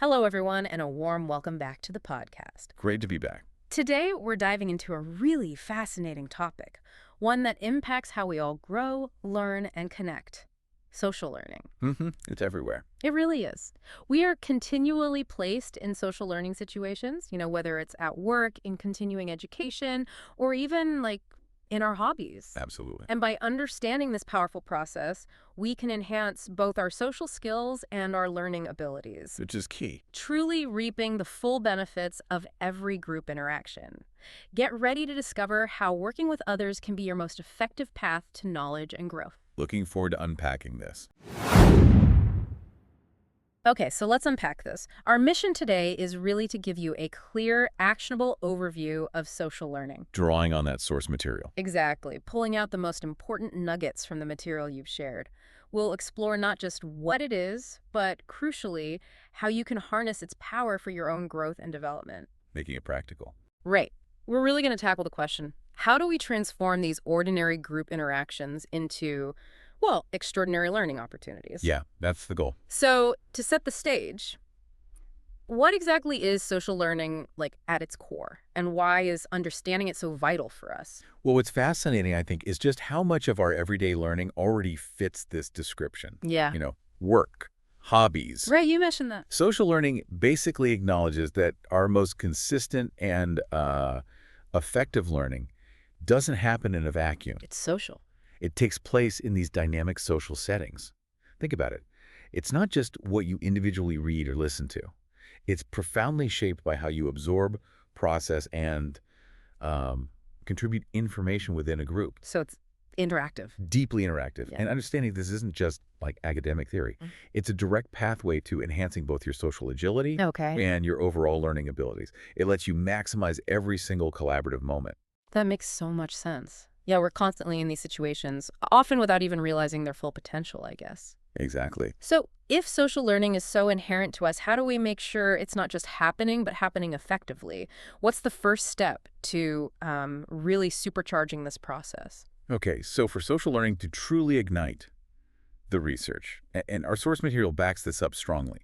Hello, everyone, and a warm welcome back to the podcast. Great to be back. Today, we're diving into a really fascinating topic, one that impacts how we all grow, learn, and connect. Social learning. It's everywhere. It really is. We are continually placed in social learning situations, whether it's at work, in continuing education, or even in our hobbies. Absolutely. And by understanding this powerful process, we can enhance both our social skills and our learning abilities, Which is key. truly reaping the full benefits of every group interaction. Get ready to discover how working with others can be your most effective path to knowledge and growth. Looking forward to unpacking this. Okay, so let's unpack this. Our mission today is really to give you a clear, actionable overview of social learning. Drawing on that source material. Exactly, pulling out the most important nuggets from the material you've shared. We'll explore not just what it is, but crucially, how you can harness its power for your own growth and development. Making it practical. Right. We're really going to tackle the question, how do we transform these ordinary group interactions into, extraordinary learning opportunities? Yeah, that's the goal. So, to set the stage, what exactly is social learning at its core, and why is understanding it so vital for us? Well, what's fascinating, I think, is just how much of our everyday learning already fits this description. Yeah. Work, hobbies. Right, you mentioned that. Social learning basically acknowledges that our most consistent and effective learning doesn't happen in a vacuum. It's social. It takes place in these dynamic social settings. Think about it. It's not just what you individually read or listen to. It's profoundly shaped by how you absorb, process, and contribute information within a group. So it's interactive. Deeply interactive. Yeah. And understanding this isn't just like academic theory. Mm. It's a direct pathway to enhancing both your social agility Okay. and your overall learning abilities. It lets you maximize every single collaborative moment. That makes so much sense. Yeah, we're constantly in these situations, often without even realizing their full potential, I guess. Exactly. So if social learning is so inherent to us, how do we make sure it's not just happening, but happening effectively? What's the first step to really supercharging this process? Okay, so for social learning to truly ignite the research, and our source material backs this up strongly,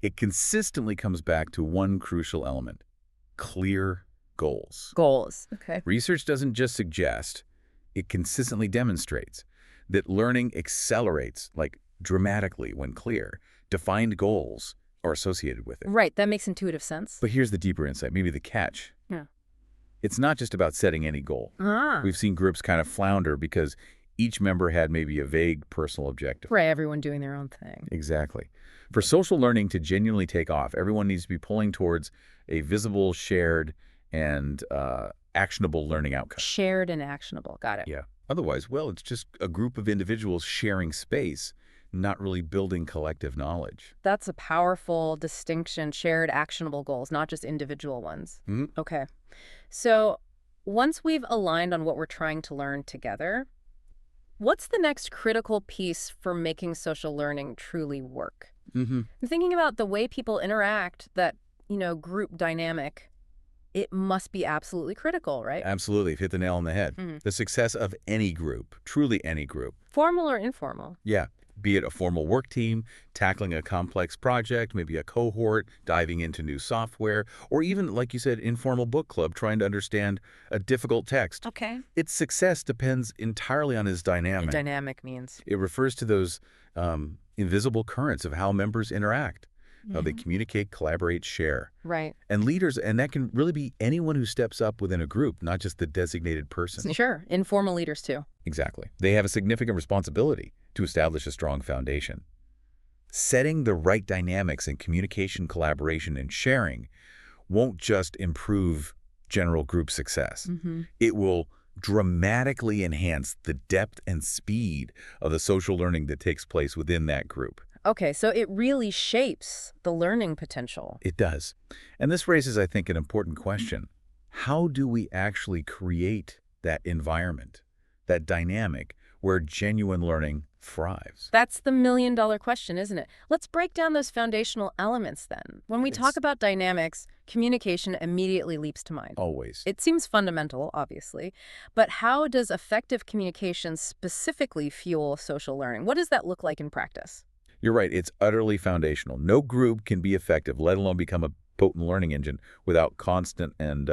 it consistently comes back to one crucial element: clear goals. Goals. Okay. Research doesn't just suggest, it consistently demonstrates that learning accelerates, dramatically when clear. Defined goals are associated with it. Right. That makes intuitive sense. But here's the deeper insight, maybe the catch. Yeah. It's not just about setting any goal. Ah. We've seen groups kind of flounder because each member had maybe a vague personal objective. Right. Everyone doing their own thing. Exactly. For social learning to genuinely take off, everyone needs to be pulling towards a visible, shared, and actionable learning outcome. Shared and actionable. Got it. Yeah. Otherwise, it's just a group of individuals sharing space, not really building collective knowledge. That's a powerful distinction, shared actionable goals, not just individual ones. Mhm. Okay. So once we've aligned on what we're trying to learn together, what's the next critical piece for making social learning truly work? I'm thinking about the way people interact, that, group dynamic. It must be absolutely critical, right? Absolutely. You've hit the nail on the head. Mhm. The success of any group, truly any group. Formal or informal? Yeah. Be it a formal work team, tackling a complex project, maybe a cohort, diving into new software, or even, like you said, informal book club trying to understand a difficult text. Okay. Its success depends entirely on its dynamic. Dynamic means. It refers to those invisible currents of how members interact, how they communicate, collaborate, share. Right. And leaders, and that can really be anyone who steps up within a group, not just the designated person. Sure. Informal leaders, too. Exactly. They have a significant responsibility to establish a strong foundation. Setting the right dynamics in communication, collaboration, and sharing won't just improve general group success. It will dramatically enhance the depth and speed of the social learning that takes place within that group. Okay, so it really shapes the learning potential. It does. And this raises, I think, an important question. How do we actually create that environment, that dynamic, where genuine learning thrives? That's the million-dollar question, isn't it? Let's break down those foundational elements then. When we talk about dynamics, communication immediately leaps to mind. Always. It seems fundamental, obviously, but how does effective communication specifically fuel social learning? What does that look like in practice? You're right. It's utterly foundational. No group can be effective, let alone become a potent learning engine, without constant and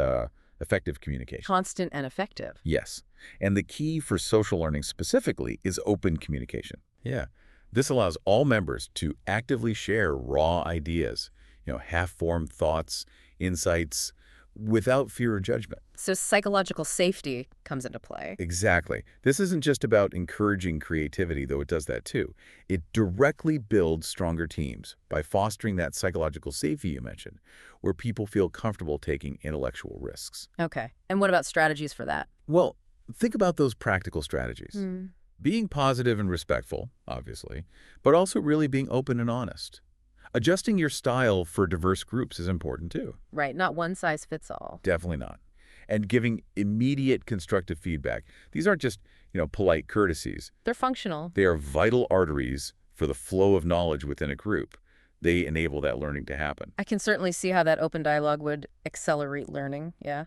effective communication. Constant and effective. Yes. And the key for social learning specifically is open communication. Yeah. This allows all members to actively share raw ideas, half-formed thoughts, insights, without fear or judgment. So psychological safety comes into play. Exactly. This isn't just about encouraging creativity, though it does that too. It directly builds stronger teams by fostering that psychological safety you mentioned, where people feel comfortable taking intellectual risks. Okay. And what about strategies for that? Well, think about those practical strategies. Being positive and respectful, obviously, but also really being open and honest. Adjusting your style for diverse groups is important too. Right, not one size fits all. Definitely not. And giving immediate constructive feedback. These aren't just, polite courtesies. They're functional. They are vital arteries for the flow of knowledge within a group. They enable that learning to happen. I can certainly see how that open dialogue would accelerate learning, yeah.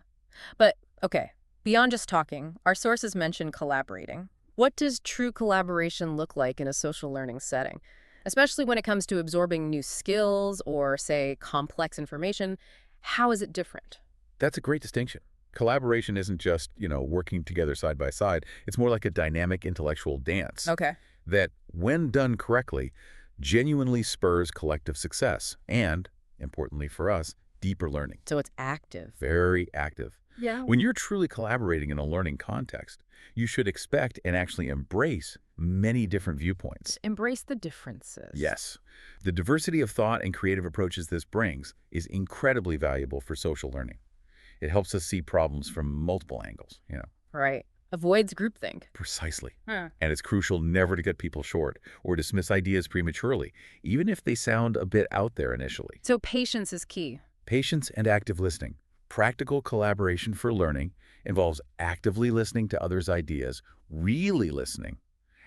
But, okay, beyond just talking, our sources mention collaborating. What does true collaboration look like in a social learning setting? Especially when it comes to absorbing new skills or, say, complex information, how is it different? That's a great distinction. Collaboration isn't just, working together side by side. It's more like a dynamic intellectual dance. Okay. That, when done correctly, genuinely spurs collective success and, importantly for us, deeper learning. So it's active. Very active. Yeah. When you're truly collaborating in a learning context, you should expect and actually embrace many different viewpoints. Embrace the differences. Yes. The diversity of thought and creative approaches this brings is incredibly valuable for social learning. It helps us see problems from multiple angles, Right. Avoids groupthink. Precisely. Huh. And it's crucial never to get people short or dismiss ideas prematurely, even if they sound a bit out there initially. So patience is key. Patience and active listening. Practical collaboration for learning involves actively listening to others' ideas, really listening,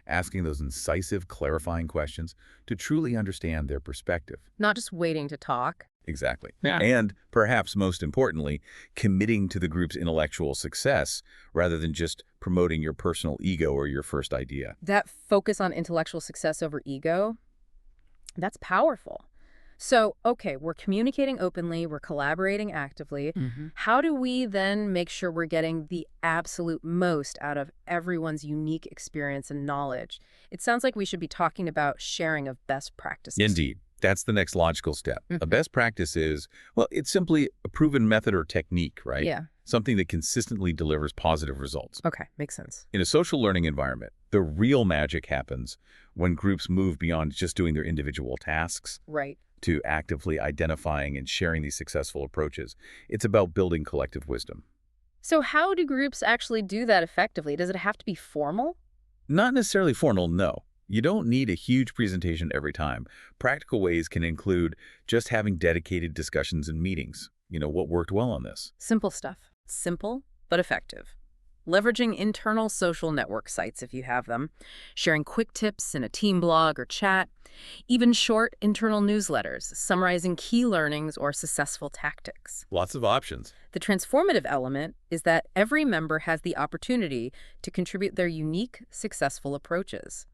asking those incisive, clarifying questions to truly understand their perspective. Not just waiting to talk. Exactly. Yeah. And perhaps most importantly, committing to the group's intellectual success rather than just promoting your personal ego or your first idea. That focus on intellectual success over ego, that's powerful. So, okay, we're communicating openly, we're collaborating actively. How do we then make sure we're getting the absolute most out of everyone's unique experience and knowledge? It sounds like we should be talking about sharing of best practices. Indeed. That's the next logical step. A best practice is, well, it's simply a proven method or technique, right? Yeah. Something that consistently delivers positive results. Okay, makes sense. In a social learning environment, the real magic happens when groups move beyond just doing their individual tasks. Right. To actively identifying and sharing these successful approaches. It's about building collective wisdom. So how do groups actually do that effectively? Does it have to be formal? Not necessarily formal, no. You don't need a huge presentation every time. Practical ways can include just having dedicated discussions and meetings. What worked well on this? Simple stuff. Simple, but effective. Leveraging internal social network sites if you have them, sharing quick tips in a team blog or chat, even short internal newsletters summarizing key learnings or successful tactics. Lots of options. The transformative element is that every member has the opportunity to contribute their unique, successful approaches.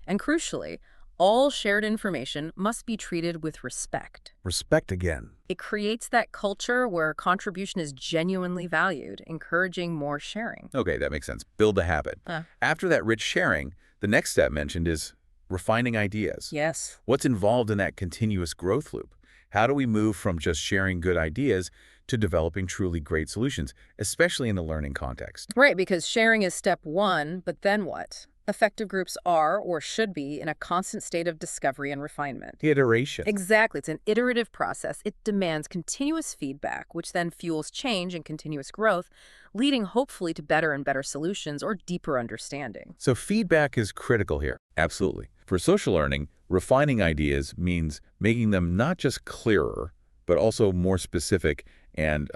And crucially, all shared information must be treated with respect. Respect again. It creates that culture where contribution is genuinely valued, encouraging more sharing. Okay, that makes sense. Build a habit. After that rich sharing, the next step mentioned is refining ideas. Yes. What's involved in that continuous growth loop? How do we move from just sharing good ideas to developing truly great solutions, especially in the learning context? Right, because sharing is step one, but then what? Effective groups are, or should be, in a constant state of discovery and refinement. Iteration. Exactly. It's an iterative process. It demands continuous feedback, which then fuels change and continuous growth, leading hopefully to better and better solutions or deeper understanding. So feedback is critical here. Absolutely. For social learning, refining ideas means making them not just clearer, but also more specific and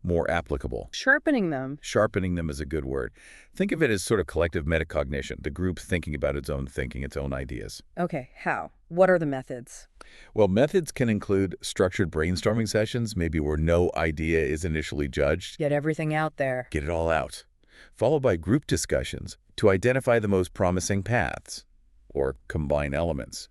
more applicable. Sharpening them. Sharpening them is a good word. Think of it as sort of collective metacognition, the group thinking about its own thinking, its own ideas. Okay, how? What are the methods? Well, methods can include structured brainstorming sessions, maybe where no idea is initially judged. Get everything out there. Get it all out. Followed by group discussions to identify the most promising paths or combine elements.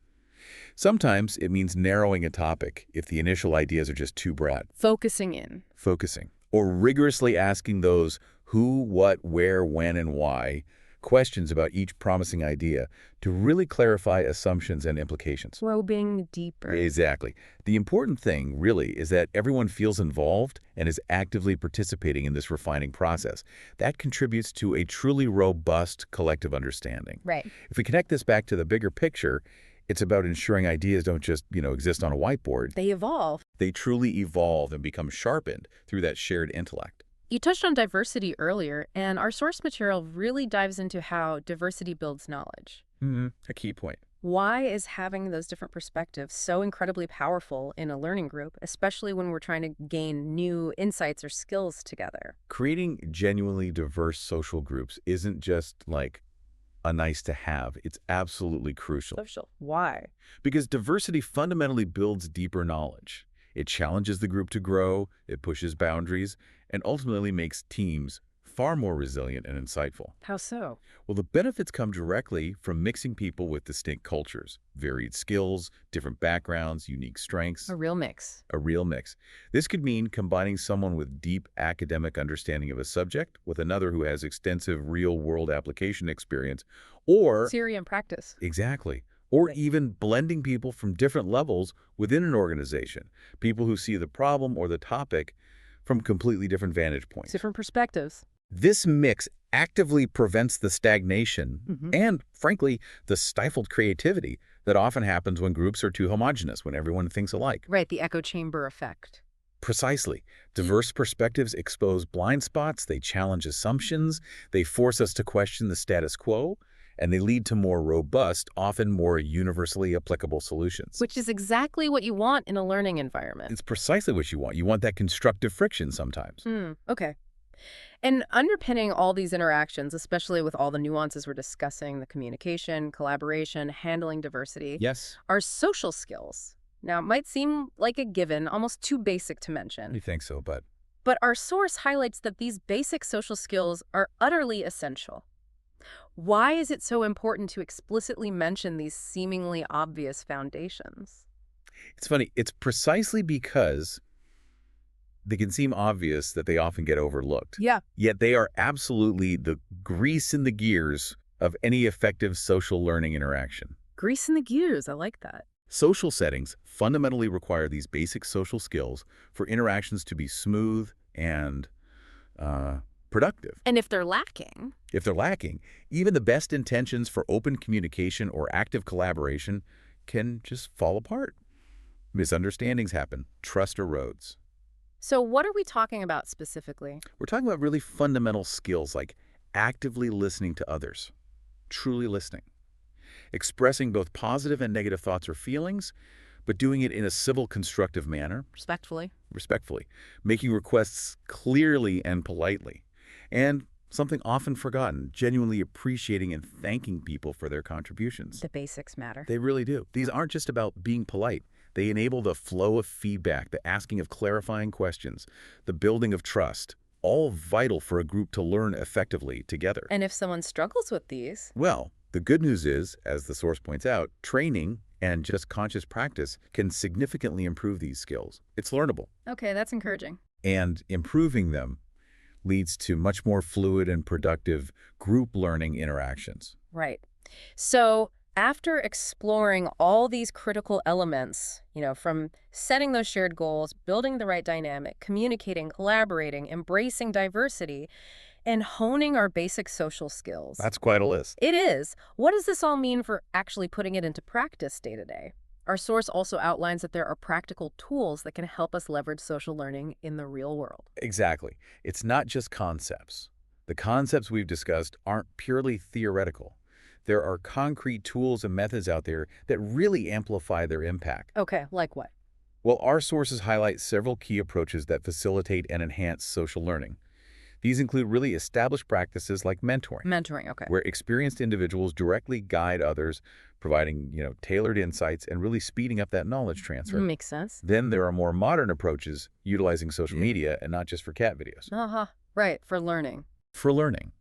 Sometimes it means narrowing a topic if the initial ideas are just too broad. Focusing in. Focusing. Or rigorously asking those who, what, where, when, and why questions about each promising idea to really clarify assumptions and implications. Probing deeper. Exactly. The important thing, really, is that everyone feels involved and is actively participating in this refining process. That contributes to a truly robust collective understanding. Right. If we connect this back to the bigger picture, it's about ensuring ideas don't just, exist on a whiteboard. They evolve. They truly evolve and become sharpened through that shared intellect. You touched on diversity earlier, and our source material really dives into how diversity builds knowledge. A key point. Why is having those different perspectives so incredibly powerful in a learning group, especially when we're trying to gain new insights or skills together? Creating genuinely diverse social groups isn't just like a nice to have. It's absolutely crucial. Social. Why? Because diversity fundamentally builds deeper knowledge. It challenges the group to grow, it pushes boundaries, and ultimately makes teams far more resilient and insightful. How so? Well, the benefits come directly from mixing people with distinct cultures, varied skills, different backgrounds, unique strengths. A real mix. A real mix. This could mean combining someone with deep academic understanding of a subject with another who has extensive real-world application experience, or... Theory and practice. Exactly. Or even blending people from different levels within an organization, people who see the problem or the topic from completely different vantage points. Different perspectives. This mix actively prevents the stagnation and, frankly, the stifled creativity that often happens when groups are too homogenous, when everyone thinks alike. Right, the echo chamber effect. Precisely. Diverse perspectives expose blind spots, they challenge assumptions, they force us to question the status quo, and they lead to more robust, often more universally applicable solutions. Which is exactly what you want in a learning environment. It's precisely what you want. You want that constructive friction sometimes. Okay. And underpinning all these interactions, especially with all the nuances we're discussing, the communication, collaboration, handling diversity, Yes. are social skills. Now, it might seem like a given, almost too basic to mention. You think so, But our source highlights that these basic social skills are utterly essential. Why is it so important to explicitly mention these seemingly obvious foundations? it's funny. It's precisely because they can seem obvious that they often get overlooked. Yeah. Yet they are absolutely the grease in the gears of any effective social learning interaction. Grease in the gears, I like that. Social settings fundamentally require these basic social skills for interactions to be smooth and productive. And if they're lacking... If they're lacking, even the best intentions for open communication or active collaboration can just fall apart. Misunderstandings happen. Trust erodes. So what are we talking about specifically? We're talking about really fundamental skills like actively listening to others, truly listening, expressing both positive and negative thoughts or feelings, but doing it in a civil, constructive manner. Respectfully, making requests clearly and politely, and something often forgotten, genuinely appreciating and thanking people for their contributions. The basics matter. They really do. These aren't just about being polite. They enable the flow of feedback, the asking of clarifying questions, the building of trust, all vital for a group to learn effectively together. And if someone struggles with these? Well, the good news is, as the source points out, training and just conscious practice can significantly improve these skills. It's learnable. Okay, that's encouraging. And improving them leads to much more fluid and productive group learning interactions. Right. So after exploring all these critical elements, from setting those shared goals, building the right dynamic, communicating, collaborating, embracing diversity, and honing our basic social skills. That's quite a list. It is. What does this all mean for actually putting it into practice day to day? Our source also outlines that there are practical tools that can help us leverage social learning in the real world. Exactly. It's not just concepts. The concepts we've discussed aren't purely theoretical. There are concrete tools and methods out there that really amplify their impact. Okay, like what? Well, our sources highlight several key approaches that facilitate and enhance social learning. These include really established practices like mentoring. Mentoring, okay. Where experienced individuals directly guide others, providing, tailored insights and really speeding up that knowledge transfer. Makes sense. Then there are more modern approaches utilizing social media and not just for cat videos. Right, for learning. For learning.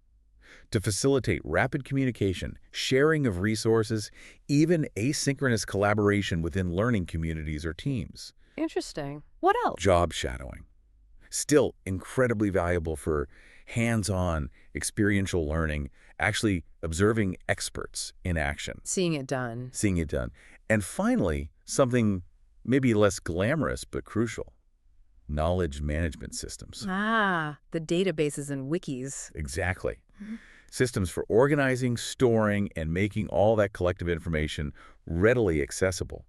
to facilitate rapid communication, sharing of resources, even asynchronous collaboration within learning communities or teams. Interesting. What else? Job shadowing. Still incredibly valuable for hands-on, experiential learning, actually observing experts in action. Seeing it done. Seeing it done. And finally, something maybe less glamorous but crucial. Knowledge management systems. Ah, the databases and wikis. Exactly. Systems for organizing, storing, and making all that collective information readily accessible.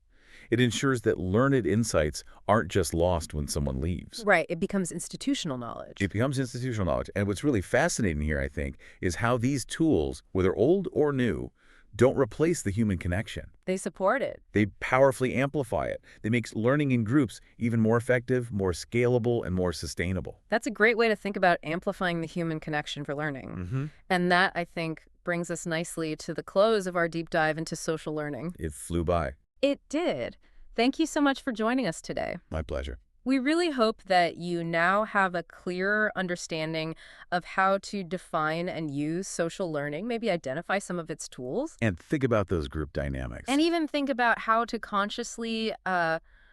It ensures that learned insights aren't just lost when someone leaves. Right, it becomes institutional knowledge. It becomes institutional knowledge. And what's really fascinating here, I think, is how these tools, whether old or new, don't replace the human connection. They support it. They powerfully amplify it. They make learning in groups even more effective, more scalable, and more sustainable. That's a great way to think about amplifying the human connection for learning. And that, I think, brings us nicely to the close of our deep dive into social learning. It flew by. It did. Thank you so much for joining us today. My pleasure. We really hope that you now have a clearer understanding of how to define and use social learning, maybe identify some of its tools. And think about those group dynamics. And even think about how to consciously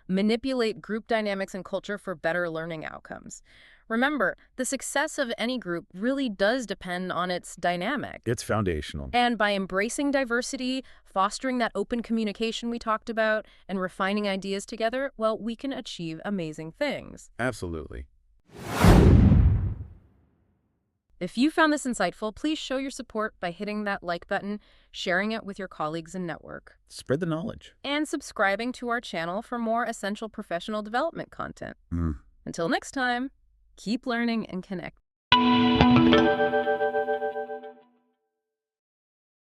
manipulate group dynamics and culture for better learning outcomes. Remember, the success of any group really does depend on its dynamic. It's foundational. And by embracing diversity, fostering that open communication we talked about, and refining ideas together, well, we can achieve amazing things. Absolutely. If you found this insightful, please show your support by hitting that like button, sharing it with your colleagues and network, Spread the knowledge. and subscribing to our channel for more essential professional development content. Until next time, keep learning and connect.